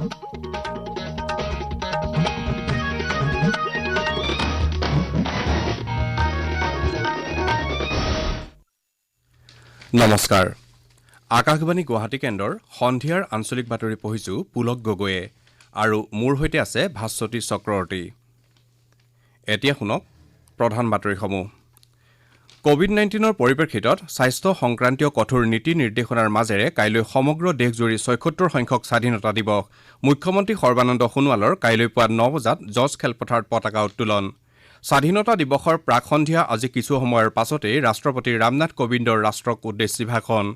নমস্কাৰ আকাশবাণী গুৱাহাটী কেন্দ্ৰৰ সন্ধিয়াৰ আঞ্চলিক বাতৰি পঢ়িছো পুলক গগৈয়ে আৰু মোৰ সৈতে আছে ভাস্বতী চক্ৰৱৰ্তী। এতিয়া শুনক প্ৰধান বাতৰিসমূহ। কোভিড-19ৰ পৰিপ্ৰেক্ষিতত স্বাস্থ্য সংক্ৰান্তীয় কঠোৰ নীতি নিৰ্দেশনাৰ মাজেৰে কাইলৈ সমগ্ৰ দেশজুৰি ৭৬ সংখ্যক স্বাধীনতা দিৱস। মুখ্যমন্ত্ৰী সৰ্বানন্দ সোণোৱালৰ কাইলৈ পুৱা ৯ বজাত জজ খেলপথাৰত পতাকা উত্তোলন। স্বাধীনতা দিৱসৰ প্ৰাক সন্ধিয়া আজি কিছু সময়ৰ পাছতেই ৰাষ্ট্ৰপতি ৰামনাথ কোবিন্দৰ ৰাষ্ট্ৰক উদ্দেশ্যি ভাষণ।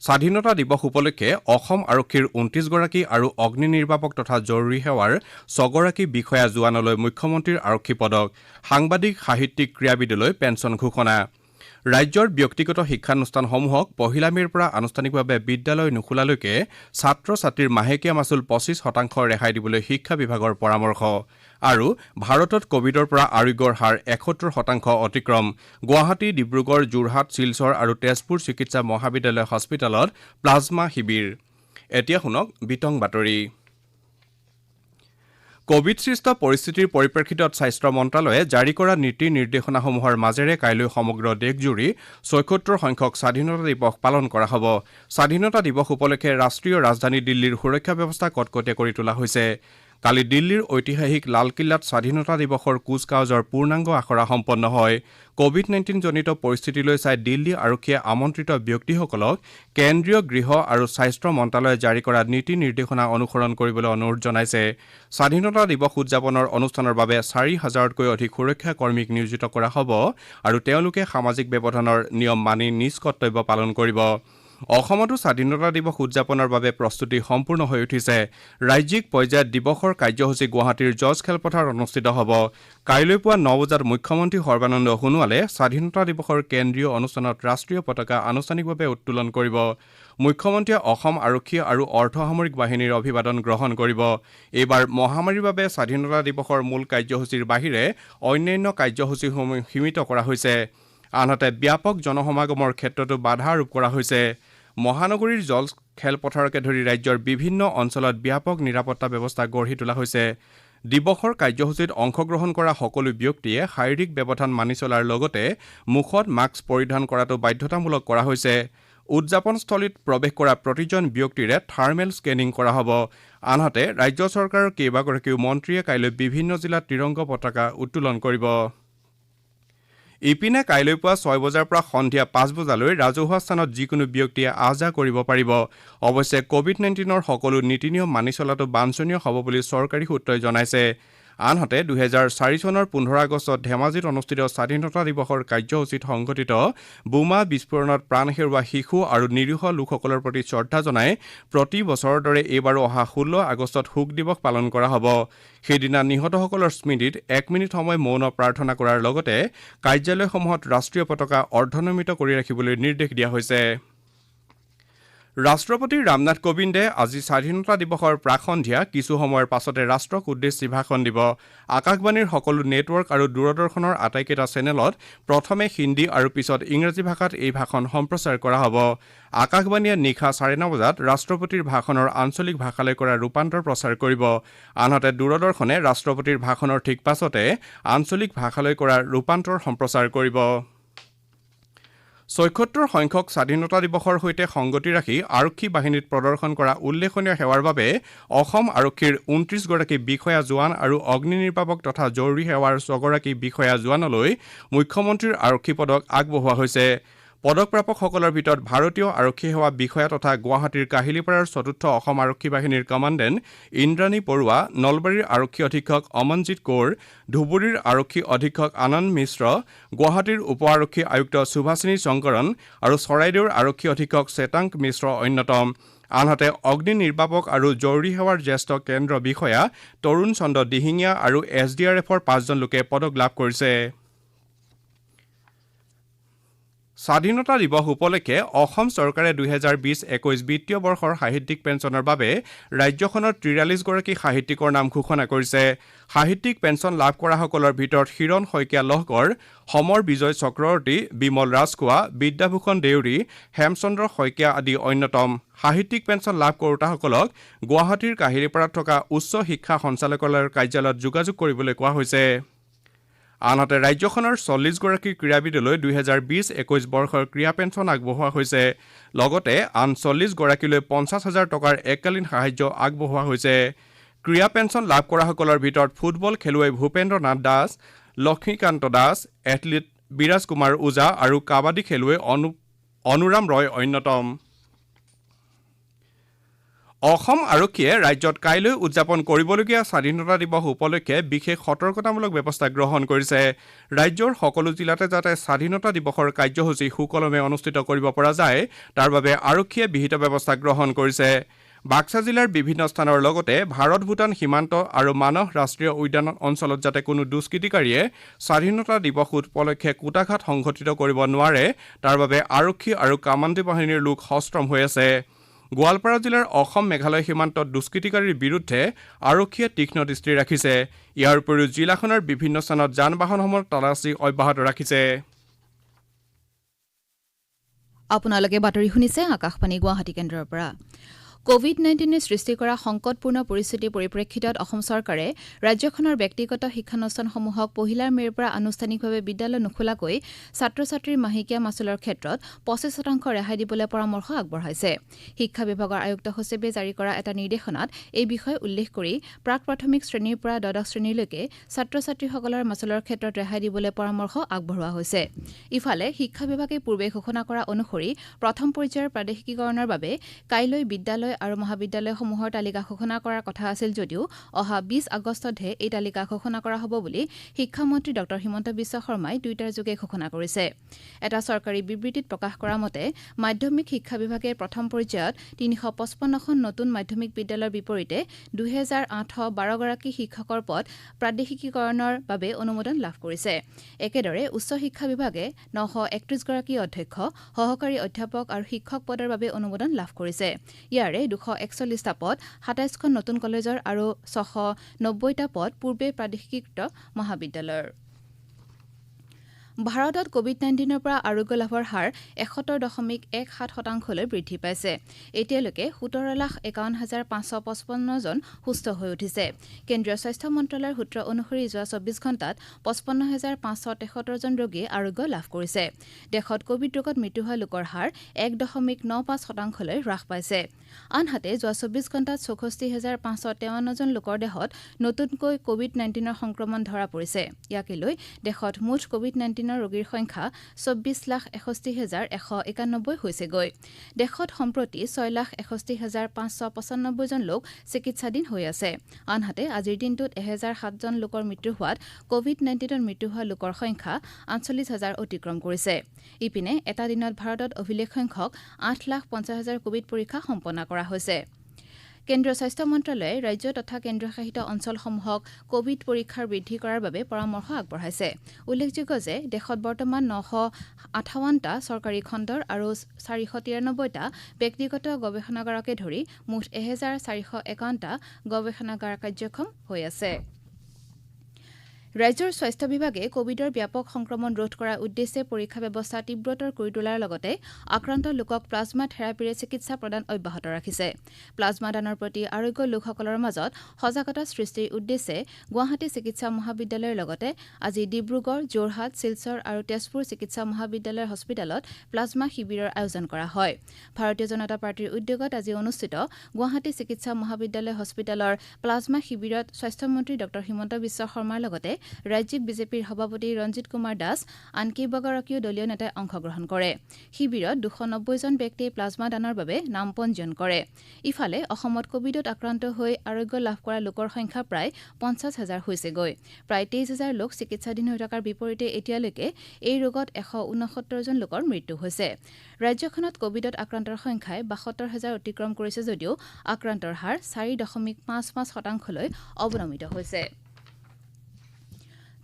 স্বাধীনতা দিৱস উপলক্ষে অসম আৰক্ষীৰ ২৯ গৰাকী আৰু অগ্নি নিৰ্বাপক তথা জৰুৰী সেৱাৰ ৬ গৰাকী বিষয়া জোৱানলৈ মুখ্যমন্ত্ৰীৰ আৰক্ষী পদক। সাংবাদিক সাহিত্যিক ক্ৰীড়াবিদলৈ পেঞ্চন ঘোষণা। ৰাজ্যৰ ব্যক্তিগত শিক্ষানুষ্ঠানসমূহক পহিলা মেৰ পৰা আনুষ্ঠানিকভাৱে বিদ্যালয় নোখোলালৈকে ছাত্ৰ ছাত্ৰীৰ মাহেকীয়া মাচুল ২৫% ৰেহাই দিবলৈ শিক্ষা বিভাগৰ পৰামৰ্শ। আৰু ভাৰতত কভিডৰ পৰা আৰোগ্যৰ হাৰ ৭১% অতিক্ৰম। গুৱাহাটী, ডিব্ৰুগড়, যোৰহাট, শিলচৰ আৰু তেজপুৰ চিকিৎসা মহাবিদ্যালয় হস্পিটেলত প্লাজমা শিবিৰ। এতিয়া শুনক বিতং বাতৰি। কোভিড-সৃষ্ট পৰিস্থিতিৰ পৰিপ্ৰেক্ষিতত স্বাস্থ্য মন্ত্ৰালয়ে জাৰি কৰা নীতি নিৰ্দেশনাসমূহৰ মাজেৰে কাইলৈ সমগ্ৰ দেশজুৰি ৭৬ সংখ্যক স্বাধীনতা দিৱস পালন কৰা হ'ব। স্বাধীনতা দিৱস উপলক্ষে ৰাষ্ট্ৰীয় ৰাজধানী দিল্লীৰ সুৰক্ষা ব্যৱস্থা কটকটীয়া কৰি তোলা হৈছে। কালি দিল্লীৰ ঐতিহাসিক লালকিল্লাত স্বাধীনতা দিৱসৰ কুচকাৱাজৰ পূৰ্ণাংগ আখৰা সম্পন্ন হয়। কোভিড-19 জনিত পৰিস্থিতিলৈ চাই দিল্লী আৰক্ষীয়ে আমন্ত্ৰিত ব্যক্তিসকলক কেন্দ্ৰীয় গৃহ আৰু স্বাস্থ্য মন্ত্ৰালয়ে জাৰি কৰা নীতি নিৰ্দেশনা অনুসৰণ কৰিবলৈ অনুৰোধ জনাইছে। স্বাধীনতা দিৱস উদযাপনৰ অনুষ্ঠানৰ বাবে ৪,০০০তকৈ অধিক সুৰক্ষা কৰ্মীক নিয়োজিত কৰা হ'ব আৰু তেওঁলোকে সামাজিক ব্যৱধানৰ নিয়ম মানি নিজ কৰ্তব্য পালন কৰিব। অসমতো স্বাধীনতা দিৱস উদযাপনৰ বাবে প্ৰস্তুতি সম্পূৰ্ণ হৈ উঠিছে। ৰাজ্যিক পৰ্যায়ত দিৱসৰ কাৰ্যসূচী গুৱাহাটীৰ জজ খেলপথাৰত অনুষ্ঠিত হ'ব। কাইলৈ পুৱা ৯ বজাত মুখ্যমন্ত্ৰী সৰ্বানন্দ সোণোৱালে স্বাধীনতা দিৱসৰ কেন্দ্ৰীয় অনুষ্ঠানত ৰাষ্ট্ৰীয় পতাকা আনুষ্ঠানিকভাৱে উত্তোলন কৰিব। মুখ্যমন্ত্ৰীয়ে অসম আৰক্ষী আৰু অৰ্ধসামৰিক বাহিনীৰ অভিবাদন গ্ৰহণ কৰিব। এইবাৰ মহামাৰীৰ বাবে স্বাধীনতা দিৱসৰ মূল কাৰ্যসূচীৰ বাহিৰে অন্যান্য কাৰ্যসূচীসমূহ সীমিত কৰা হৈছে। আনহাতে ব্যাপক জনসমাগমৰ ক্ষেত্ৰতো বাধা আৰোপ কৰা হৈছে। মহানগৰীৰ জল খেলপথাৰকে ধৰি ৰাজ্যৰ বিভিন্ন অঞ্চলত ব্যাপক নিৰাপত্তা ব্যৱস্থা গঢ়ি তোলা হৈছে। দিৱসৰ কাৰ্যসূচীত অংশগ্ৰহণ কৰা সকলো ব্যক্তিয়ে শাৰীৰিক ব্যৱধান মানি চলাৰ লগতে মুখত মাস্ক পৰিধান কৰাটো বাধ্যতামূলক কৰা হৈছে। উদযাপনস্থলীত প্ৰৱেশ কৰা প্ৰতিজন ব্যক্তিৰে থাৰ্মেল স্কেনিং কৰা হ'ব। আনহাতে ৰাজ্য চৰকাৰৰ কেইবাগৰাকীও মন্ত্ৰীয়ে কাইলৈ বিভিন্ন জিলাত ত্ৰিৰংগ পতাকা উত্তোলন কৰিব। ইপিনে কাইলৈ পুৱা ৬ বজাৰ পৰা সন্ধিয়া ৫ বজালৈ ৰাজহুৱা স্থানত যিকোনো ব্যক্তিয়ে আহ যাহ কৰিব পাৰিব। অৱশ্যে কোভিড-19ৰ সকলো নীতি নিয়ম মানি চলাটো বাঞ্ছনীয় হ'ব বুলি চৰকাৰী সূত্ৰই জনাইছে। আনহাতে ২০০৪ চনৰ ১৫ আগষ্টত ধেমাজিত অনুষ্ঠিত স্বাধীনতা দিৱসৰ কাৰ্যসূচীত সংঘটিত বোমা বিস্ফোৰণত প্ৰাণ হেৰুওৱা শিশু আৰু নিৰীহ লোকসকলৰ প্ৰতি শ্ৰদ্ধা জনাই প্ৰতি বছৰৰ দৰে এইবাৰো অহা ১৬ আগষ্টত শোক দিৱস পালন কৰা হ'ব। সেইদিনা নিহতসকলৰ স্মৃতিত ১ মিনিট সময় মৌন প্ৰাৰ্থনা কৰাৰ লগতে কাৰ্যালয়সমূহত ৰাষ্ট্ৰীয় পতাকা অৰ্ধনমিত কৰি ৰাখিবলৈ নিৰ্দেশ দিয়া হৈছে। ৰাষ্ট্ৰপতি ৰামনাথ কোবিন্দে আজি স্বাধীনতা দিৱসৰ প্ৰাক সন্ধিয়া কিছু সময়ৰ পাছতে ৰাষ্ট্ৰক উদ্দেশ্যি ভাষণ দিব। আকাশবাণীৰ সকলো নেটৱৰ্ক আৰু দূৰদৰ্শনৰ আটাইকেইটা চেনেলত প্ৰথমে হিন্দী আৰু পিছত ইংৰাজী ভাষাত এই ভাষণ সম্প্ৰচাৰ কৰা হ'ব। আকাশবাণীয়ে নিশা ৯:৩০ বজাত ৰাষ্ট্ৰপতিৰ ভাষণৰ আঞ্চলিক ভাষালৈ কৰা ৰূপান্তৰ প্ৰচাৰ কৰিব। আনহাতে দূৰদৰ্শনে ৰাষ্ট্ৰপতিৰ ভাষণৰ ঠিক পাছতে আঞ্চলিক ভাষালৈ কৰা ৰূপান্তৰ সম্প্ৰচাৰ কৰিব। ৭৬ সংখ্যক স্বাধীনতা দিৱসৰ সৈতে সংগতি ৰাখি আৰক্ষী বাহিনীত প্ৰদৰ্শন কৰা উল্লেখনীয় সেৱাৰ বাবে অসম আৰক্ষীৰ ২৯ গৰাকী বিষয়া জোৱান আৰু অগ্নি নিৰ্বাপক তথা জৰুৰী সেৱাৰ ৬ গৰাকী বিষয়া জোৱানলৈ মুখ্যমন্ত্ৰীৰ আৰক্ষী পদক আগবঢ়োৱা হৈছে। পদকপ্ৰাপকসকলৰ ভিতৰত ভাৰতীয় আৰক্ষী সেৱা বিষয়া তথা গুৱাহাটীৰ কাহিলীপাৰাৰ ৪ৰ্থ অসম আৰক্ষী বাহিনীৰ কমাণ্ডেণ্ট ইন্দ্ৰাণী বৰুৱা, নলবাৰীৰ আৰক্ষী অধীক্ষক অমনজিৎ কৌৰ, ধুবুৰীৰ আৰক্ষী অধীক্ষক আনন্দ মিশ্ৰ, গুৱাহাটীৰ উপ আৰক্ষী আয়ুক্ত সুভাষিনী শংকৰন আৰু চৰাইদেউৰ আৰক্ষী অধীক্ষক শ্বেতাংক মিশ্ৰ অন্যতম। আনহাতে অগ্নি নিৰ্বাপক আৰু জৰুৰী সেৱাৰ জ্যেষ্ঠ কেন্দ্ৰ বিষয়া তৰুণ চন্দ্ৰ দিহিঙীয়া আৰু SDRFৰ ৫জন লোকে পদক লাভ কৰিছে। স্বাধীনতা দিৱস উপলক্ষে অসম চৰকাৰে 2020-21 বিত্তীয় বৰ্ষৰ সাহিত্যিক পেঞ্চনৰ বাবে ৰাজ্যখনৰ 43গৰাকী সাহিত্যিকৰ নাম ঘোষণা কৰিছে। সাহিত্যিক পেঞ্চন লাভ কৰাসকলৰ ভিতৰত হিৰণ শইকীয়া লহকৰ, সমৰ বিজয় চক্ৰৱৰ্তী, বিমল ৰাজখোৱা, বিদ্যাভূষণ দেউৰী, হেমচন্দ্ৰ শইকীয়া আদি অন্যতম। সাহিত্যিক পেঞ্চন লাভ কৰোতাসকলক গুৱাহাটীৰ কাহিলীপাৰাত থকা উচ্চ শিক্ষা সঞ্চালকালয়ৰ কাৰ্যালয়ত যোগাযোগ কৰিবলৈ কোৱা হৈছে। আনহাতে ৰাজ্যখনৰ 40গৰাকী ক্ৰীড়াবিদলৈ 2020-21 বৰ্ষৰ ক্ৰীড়া পেঞ্চন আগবঢ়োৱা হৈছে। লগতে আন 40গৰাকীলৈ 50,000 টকাৰ এককালীন সাহায্য আগবঢ়োৱা হৈছে। ক্ৰীড়া পেঞ্চন লাভ কৰাসকলৰ ভিতৰত ফুটবল খেলুৱৈ ভূপেন্দ্ৰ নাথ দাস, লক্ষ্মীকান্ত দাস, এথলীট বিৰাজ কুমাৰ ওজা আৰু কাবাডী খেলুৱৈ অনুৰাম ৰয় অন্যতম। অসম আৰক্ষীয়ে ৰাজ্যত কাইলৈ উদযাপন কৰিবলগীয়া স্বাধীনতা দিৱস উপলক্ষে বিশেষ সতৰ্কতামূলক ব্যৱস্থা গ্ৰহণ কৰিছে। ৰাজ্যৰ সকলো জিলাতে যাতে স্বাধীনতা দিৱসৰ কাৰ্যসূচী সুকলমে অনুষ্ঠিত কৰিব পৰা যায় তাৰ বাবে আৰক্ষীয়ে বিহিত ব্যৱস্থা গ্ৰহণ কৰিছে। বাক্সা জিলাৰ বিভিন্ন স্থানৰ লগতে ভাৰত ভূটান সীমান্ত আৰু মানস ৰাষ্ট্ৰীয় উদ্যান অঞ্চলত যাতে কোনো দুষ্কৃতিকাৰীয়ে স্বাধীনতা দিৱস উপলক্ষে কুটাঘাত সংঘটিত কৰিব নোৱাৰে তাৰ বাবে আৰক্ষী আৰু কামাণ্ডো বাহিনীৰ লোক সষ্টম হৈ আছে। গোৱালপাৰা জিলাৰ অসম মেঘালয় সীমান্তত দুষ্কৃতিকাৰীৰ বিৰুদ্ধে আৰক্ষীয়ে তীক্ষ্ণ দৃষ্টি ৰাখিছে। ইয়াৰ উপৰিও জিলাখনৰ বিভিন্ন স্থানত যান বাহনসমূহৰ তালাচী অব্যাহত ৰাখিছে। আপোনালোকে বাতৰি শুনিছে আকাশবাণী গুৱাহাটী কেন্দ্ৰৰ পৰা। কোভিড-19 সৃষ্টি কৰা সংকটপূৰ্ণ পৰিস্থিতিৰ পৰিপ্ৰেক্ষিতত অসম চৰকাৰে ৰাজ্যখনৰ ব্যক্তিগত শিক্ষানুষ্ঠানসমূহক পহিলাৰ মে'ৰ পৰা আনুষ্ঠানিকভাৱে বিদ্যালয় নোখোলাকৈ ছাত্ৰ ছাত্ৰীৰ মাহেকীয়া মাচুলৰ ক্ষেত্ৰত 25% ৰেহাই দিবলৈ পৰামৰ্শ আগবঢ়াইছে। শিক্ষা বিভাগৰ আয়ুক্ত সচিবে জাৰি কৰা এটা নিৰ্দেশনাত এই বিষয়ে উল্লেখ কৰি প্ৰাক প্ৰাথমিক শ্ৰেণীৰ পৰা দ্বাদশ শ্ৰেণীলৈকে ছাত্ৰ ছাত্ৰীসকলৰ মাচুলৰ ক্ষেত্ৰত ৰেহাই দিবলৈ পৰামৰ্শ আগবঢ়োৱা হৈছে। ইফালে শিক্ষা বিভাগে পূৰ্বে ঘোষণা কৰা অনুসৰি প্ৰথম পৰ্যায়ৰ প্ৰাদেশিকীকৰণৰ বাবে কাইলৈ বিদ্যালয় আৰু মহাবিদ্যালয়সমূহৰ তালিকা ঘোষণা কৰাৰ কথা আছিল যদিও অহা 20 আগষ্টতহে এই তালিকা ঘোষণা কৰা হ'ব বুলি শিক্ষামন্ত্ৰী ড হিমন্ত বিশ্ব শৰ্মাই টুইটাৰ যোগে ঘোষণা কৰিছে। এটা চৰকাৰী বিবৃতিত প্ৰকাশ কৰা মতে মাধ্যমিক শিক্ষা বিভাগে প্ৰথম পৰ্যায়ত 355খন নতুন মাধ্যমিক বিদ্যালয়ৰ বিপৰীতে 2812গৰাকী শিক্ষকৰ পদ প্ৰাদেশিকীকৰণৰ বাবে অনুমোদন লাভ কৰিছে। একেদৰে উচ্চ শিক্ষা বিভাগে 931গৰাকী অধ্যক্ষ, সহকাৰী অধ্যাপক আৰু শিক্ষক পদৰ বাবে অনুমোদন লাভ কৰিছে। ইয়াৰে 241টা পদ 27খন নতুন কলেজৰ আৰু 690টা পদ পূৰ্বে প্ৰাদেশিকীকৃত মহাবিদ্যালয়ৰ। ভাৰতত কোভিড-19ৰ পৰা আৰোগ্য লাভৰ হাৰ 71.17% বৃদ্ধি পাইছে। এতিয়ালৈকে 17,51,555 জন সুস্থ হৈ উঠিছে। কেন্দ্ৰীয় স্বাস্থ্য মন্ত্ৰালয়ৰ সূত্ৰ অনুসৰি যোৱা 24 ঘণ্টাত 55,573 জন ৰোগীয়ে আৰোগ্য লাভ কৰিছে। দেশত কোভিড ৰোগত মৃত্যু হোৱা লোকৰ হাৰ 1.95% হ্ৰাস পাইছে। আনহাতে যোৱা 24 ঘণ্টাত 64,553 জন লোকৰ দেহত নতুনকৈ কোভিড-19ৰ সংক্ৰমণ ধৰা পৰিছে। ইয়াকে লৈ দেশত মুঠ কোভিড-19 ৰোগীৰ সংখ্যা 24,61,191 হৈছেগৈ। দেশত সম্প্ৰতি 6,61,595 জন লোক চিকিৎসাধীন হৈ আছে। আনহাতে আজিৰ দিনটোত 1007 জন লোকৰ মৃত্যু হোৱাত কোভিড-19ত মৃত্যু হোৱা লোকৰ সংখ্যা 48,000 অতিক্ৰম কৰিছে। ইপিনে এটা দিনত ভাৰতত অভিলেখ সংখ্যক 8,50,000 কোভিড পৰীক্ষা সম্পন্ন কৰা হৈছে। কেন্দ্ৰীয় স্বাস্থ্য মন্ত্ৰালয়ে ৰাজ্য তথা কেন্দ্ৰীয়শাসিত অঞ্চলসমূহক কোভিড পৰীক্ষাৰ বৃদ্ধি কৰাৰ বাবে পৰামৰ্শ আগবঢ়াইছে। উল্লেখযোগ্য যে দেশত বৰ্তমান 958টা চৰকাৰী খণ্ডৰ আৰু 493টা ব্যক্তিগত গৱেষণাগাৰকে ধৰি মুঠ 1,451টা গৱেষণাগাৰ কাৰ্যক্ষম হৈ আছে। ৰাজ্যৰ স্বাস্থ্য বিভাগে কোভিডৰ ব্যাপক সংক্ৰমণ ৰোধ কৰাৰ উদ্দেশ্যে পৰীক্ষা ব্যৱস্থা তীব্ৰতৰ কৰি তোলাৰ লগতে আক্ৰান্ত লোকক প্লাজমা থেৰাপিৰে চিকিৎসা প্ৰদান অব্যাহত ৰাখিছে। প্লাজমা দানৰ প্ৰতি আৰোগ্য লোকসকলৰ মাজত সজাগতা সৃষ্টিৰ উদ্দেশ্যে গুৱাহাটী চিকিৎসা মহাবিদ্যালয়ৰ লগতে আজি ডিব্ৰুগড়, যোৰহাট, শিলচৰ আৰু তেজপুৰ চিকিৎসা মহাবিদ্যালয়ৰ হস্পিটেলত প্লাজমা শিবিৰৰ আয়োজন কৰা হয়। ভাৰতীয় জনতা পাৰ্টীৰ উদ্যোগত আজি অনুষ্ঠিত গুৱাহাটী চিকিৎসা মহাবিদ্যালয় হস্পিটেলৰ প্লাজমা শিবিৰত স্বাস্থ্যমন্ত্ৰী ড হিমন্ত বিশ্ব শৰ্মাৰ লগতে ৰাজ্যিক বিজেপিৰ সভাপতি ৰঞ্জিত কুমাৰ দাস আন কেইবাগৰাকীও দলীয় নেতাই অংশগ্ৰহণ কৰে। শিবিৰত 290 জন ব্যক্তিয়ে প্লাজমা দানৰ বাবে নাম পঞ্জীয়ন কৰে। ইফালে অসমত কোভিডত আক্ৰান্ত হৈ আৰোগ্য লাভ কৰা লোকৰ সংখ্যা প্ৰায় 50,000 হৈছেগৈ। প্ৰায় 23,000 লোক চিকিৎসাধীন হৈ থকাৰ বিপৰীতে এতিয়ালৈকে এই ৰোগত 169 জন লোকৰ মৃত্যু হৈছে। ৰাজ্যখনত কোভিডত আক্ৰান্তৰ সংখ্যাই 72,000 অতিক্ৰম কৰিছে যদিও আক্ৰান্তৰ হাৰ 4.55% অৱনমিত হৈছে।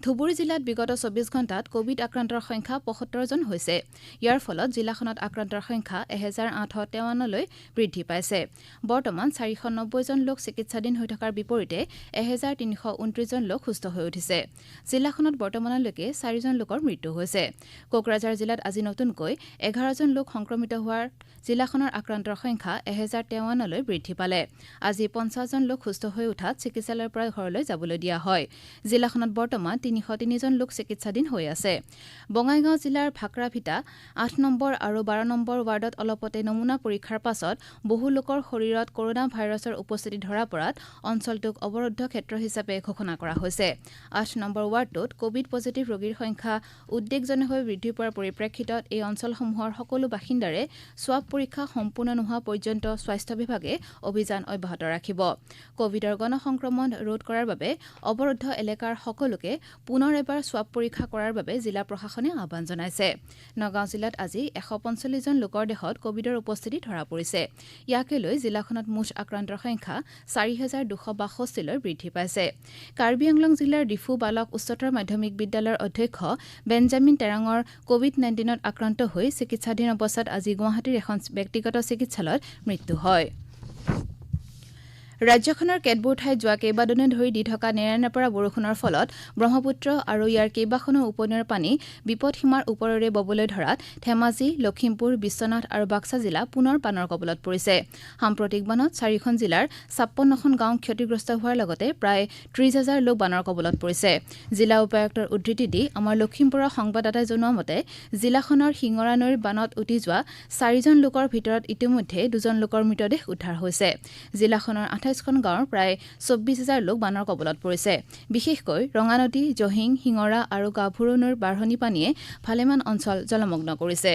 ধুবুৰী জিলাত বিগত ২৪ ঘণ্টাত কোভিড আক্ৰান্তৰ সংখ্যা ৭৫ জন হৈছে। ইয়াৰ ফলত জিলাখনত আক্ৰান্তৰ সংখ্যা ১,৮৫৩লৈ বৃদ্ধি পাইছে। বৰ্তমান ৪৯০ জন লোক চিকিৎসাধীন হৈ থকাৰ বিপৰীতে ১,৩২৯ জন লোক সুস্থ হৈ উঠিছে। জিলাখনত বৰ্তমানলৈকে ৪ জন লোকৰ মৃত্যু হৈছে। কোকৰাঝাৰ জিলাত আজি নতুনকৈ ১১ জন লোক সংক্ৰমিত হোৱাৰ জিলাখনৰ আক্ৰান্তৰ সংখ্যা ১,০৫৩লৈ বৃদ্ধি পালে। আজি ৫০ জন লোক সুস্থ হৈ উঠাত চিকিৎসালয়ৰ পৰা ঘৰলৈ যাবলৈ দিয়া হয়। জিলাখনত বৰ্তমান ৩০৩ জন লোক চিকিৎসাধীন হৈ আছে। বঙাইগাঁও জিলাৰ ভাক্ৰাভিটা ৮ নম্বৰ আৰু ১২ নম্বৰ ৱাৰ্ডত অলপতে নমুনা পৰীক্ষাৰ পাছত বহু লোকৰ শৰীৰত কৰোনা ভাইৰাছৰ উপস্থিতি ধৰা পৰাত অঞ্চলটোক অৱৰুদ্ধ ক্ষেত্ৰ হিচাপে ঘোষণা কৰা হৈছে। ৮ নম্বৰ ৱাৰ্ডটোত কোভিড পজিটিভ ৰোগীৰ সংখ্যা উদ্বেগজনকভাৱে বৃদ্ধি পোৱাৰ পৰিপ্ৰেক্ষিতত এই অঞ্চলসমূহৰ সকলো বাসিন্দাৰে স্বাব পৰীক্ষা সম্পূৰ্ণ নোহোৱা পৰ্যন্ত স্বাস্থ্য বিভাগে অভিযান অব্যাহত ৰাখিব। কোভিডৰ গণসংক্ৰমণ ৰোধ কৰাৰ বাবে অৱৰুদ্ধ এলেকাৰ সকলোকে পুনৰ এবাৰ স্বাব পৰীক্ষা কৰাৰ বাবে জিলা প্ৰশাসনে আহ্বান জনাইছে। নগাঁও জিলাত আজি ১৪৫ জন লোকৰ দেহত কোভিডৰ উপস্থিতি ধৰা পৰিছে। ইয়াকে লৈ জিলাখনত মুঠ আক্ৰান্তৰ সংখ্যা ৪,২৬২লৈ বৃদ্ধি পাইছে। কাৰ্বি আংলং জিলাৰ ডিফু বালক উচ্চতৰ মাধ্যমিক বিদ্যালয়ৰ অধ্যক্ষ বেঞ্জামিন টেৰাঙৰ কোভিড-১৯ত আক্ৰান্ত হৈ চিকিৎসাধীন অৱস্থাত আজি গুৱাহাটীৰ এখন ব্যক্তিগত চিকিৎসালয়ত মৃত্যু হয়। ৰাজ্যখনৰ কেতবোৰ ঠাইত যোৱা কেইবাদিনো ধৰি দি থকা নেৰানেপেৰা বৰষুণৰ ফলত ব্ৰহ্মপুত্ৰ আৰু ইয়াৰ কেইবাখনো উপনৈৰ পানী বিপদসীমাৰ ওপৰেৰে ববলৈ ধৰাত ধেমাজি, লখিমপুৰ, বিশ্বনাথ আৰু বাক্সা জিলা পুনৰ বানৰ কবলত পৰিছে। সাম্প্ৰতিক বানত ৪খন জিলাৰ ৫৬খন গাঁও ক্ষতিগ্ৰস্ত হোৱাৰ লগতে প্ৰায় ৩০,০০০ লোক বানৰ কবলত পৰিছে। জিলা উপায়ুক্তৰ উদ্ধৃতি দি আমাৰ লখিমপুৰৰ সংবাদদাতাই জনোৱা মতে জিলাখনৰ শিঙৰা নৈৰ বানত উটি যোৱা ৪জন লোকৰ ভিতৰত ইতিমধ্যে ২জন লোকৰ মৃতদেহ উদ্ধাৰ হৈছে। জিলাখনৰ ২৮খন গাঁৱৰ প্ৰায় ২৪,০০০ লোক বানৰ কবলত পৰিছে। বিশেষকৈ ৰঙানদী, জহিং, শিঙৰা আৰু গাভৰু নৈৰ বাঢ়নি পানীয়ে ভালেমান অঞ্চল জলমগ্ন কৰিছে।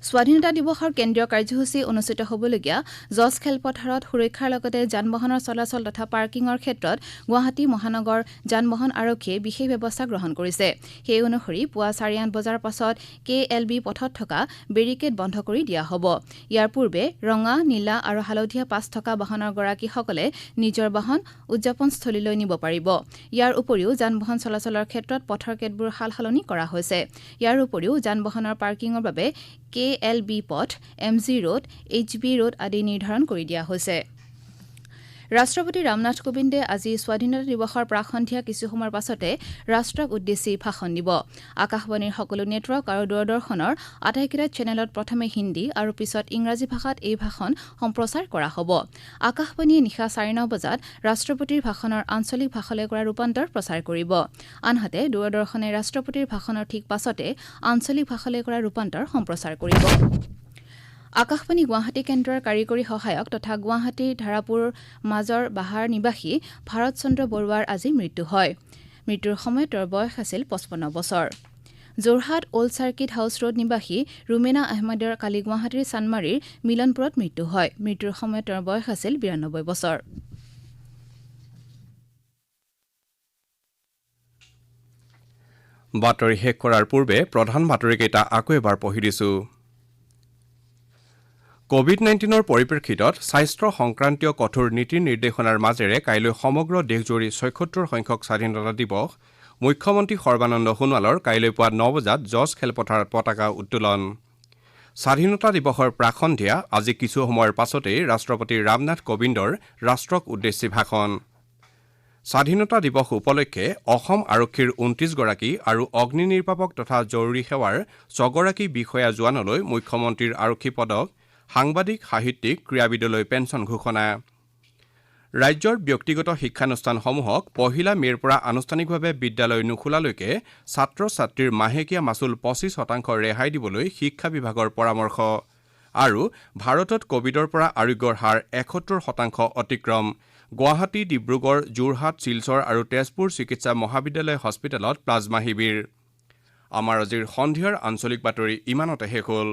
স্বাধীনতা দিৱসৰ কেন্দ্ৰীয় কাৰ্যসূচী অনুষ্ঠিত হ'বলগীয়া জজ খেলপথাৰত সুৰক্ষাৰ লগতে যান বাহনৰ চলাচল তথা পাৰ্কিঙৰ ক্ষেত্ৰত গুৱাহাটী মহানগৰ যান বাহন আৰক্ষীয়ে বিশেষ ব্যৱস্থা গ্ৰহণ কৰিছে। সেই অনুসৰি পুৱা 8:30 বজাৰ পাছত KLB পথত থকা বেৰিকেড বন্ধ কৰি দিয়া হ'ব। ইয়াৰ পূৰ্বে ৰঙা, নীলা আৰু হালধীয়া পাছ থকা বাহনৰ গৰাকীসকলে নিজৰ বাহন উদযাপনস্থলীলৈ নিব পাৰিব। ইয়াৰ উপৰিও যান বাহন চলাচলৰ ক্ষেত্ৰত পথৰ কেতবোৰ সাল-সলনি কৰা হৈছে। ইয়াৰ উপৰিও যান বাহনৰ পাৰ্কিঙৰ বাবে KLB পথ, MG ৰোড, HB ৰোড আদি নিৰ্ধাৰণ কৰি দিয়া হৈছে। ৰাষ্ট্ৰপতি ৰামনাথ কোবিন্দে আজি স্বাধীনতা দিৱসৰ প্ৰাকসন্ধিয়া কিছু সময়ৰ পাছতে ৰাষ্ট্ৰক উদ্দেশ্যি ভাষণ দিব। আকাশবাণীৰ সকলো নেটৱৰ্ক আৰু দূৰদৰ্শনৰ আটাইকেইটা চেনেলত প্ৰথমে হিন্দী আৰু পিছত ইংৰাজী ভাষাত এই ভাষণ সম্প্ৰচাৰ কৰা হ'ব। আকাশবাণীয়ে নিশা 9:30 বজাত ৰাষ্ট্ৰপতিৰ ভাষণৰ আঞ্চলিক ভাষালৈ কৰা ৰূপান্তৰ প্ৰচাৰ কৰিব। আনহাতে দূৰদৰ্শনে ৰাষ্ট্ৰপতিৰ ভাষণৰ ঠিক পাছতে আঞ্চলিক ভাষালৈ কৰা ৰূপান্তৰ সম্প্ৰচাৰ কৰিব। আকাশবাণী গুৱাহাটী কেন্দ্ৰৰ কাৰিকৰী সহায়ক তথা গুৱাহাটী ধাৰাপুৰ মাজৰ বাহাৰ নিবাসী ভাৰত চন্দ্ৰ বৰুৱাৰ আজি মৃত্যু হয়। মৃত্যুৰ সময়ত তেওঁৰ বয়স আছিল 55 বছৰ। Jorhat old circuit house road নিবাসী ৰুমেনা আহমেদৰ কালি গুৱাহাটীৰ চানমাৰীৰ মিলনপুৰত মৃত্যু হয়। মৃত্যুৰ সময়ত তেওঁৰ বয়স আছিল 92 বছৰ। বাতৰি শেষ কৰাৰ পূৰ্বে প্ৰধান বাতৰিকেইটা আকৌ এবাৰ পঢ়ি দিছো। কোভিড-19ৰ পৰিপ্ৰেক্ষিতত স্বাস্থ্য সংক্ৰান্তীয় কঠোৰ নীতি নিৰ্দেশনাৰ মাজেৰে কাইলৈ সমগ্ৰ দেশজুৰি ৭৬ সংখ্যক স্বাধীনতা দিৱস। মুখ্যমন্ত্ৰী সৰ্বানন্দ সোণোৱালৰ কাইলৈ পুৱা 9 বজাত জজ খেলপথাৰত পতাকা উত্তোলন। স্বাধীনতা দিৱসৰ প্ৰাকসন্ধিয়া আজি কিছু সময়ৰ পাছতেই ৰাষ্ট্ৰপতি ৰামনাথ কোবিন্দৰ ৰাষ্ট্ৰক উদ্দেশ্যি ভাষণ। স্বাধীনতা দিৱস উপলক্ষে অসম আৰক্ষীৰ 29 গৰাকী আৰু অগ্নি নিৰ্বাপক তথা জৰুৰী সেৱাৰ 6 গৰাকী বিষয়া জোৱানলৈ মুখ্যমন্ত্ৰীৰ আৰক্ষী পদক, সাংবাদিক, সাহিত্যিক, ক্ৰীড়াবিদলৈ পেঞ্চন ঘোষণা। ৰাজ্যৰ ব্যক্তিগত শিক্ষানুষ্ঠানসমূহক 1 মে'ৰ পৰা আনুষ্ঠানিকভাৱে বিদ্যালয় নোখোলালৈকে ছাত্ৰ-ছাত্ৰীৰ মাহেকীয়া মাচুল 25% ৰেহাই দিবলৈ শিক্ষা বিভাগৰ পৰামৰ্শ। আৰু ভাৰতত কভিডৰ পৰা আৰোগ্যৰ হাৰ 71% অতিক্ৰম। গুৱাহাটী, ডিব্ৰুগড়, যোৰহাট, শিলচৰ আৰু তেজপুৰ চিকিৎসা মহাবিদ্যালয় হস্পিটেলত প্লাজমা শিবিৰ। আমাৰ আজিৰ সন্ধিয়াৰ আঞ্চলিক বাতৰি ইমানতে শেষ হ'ল।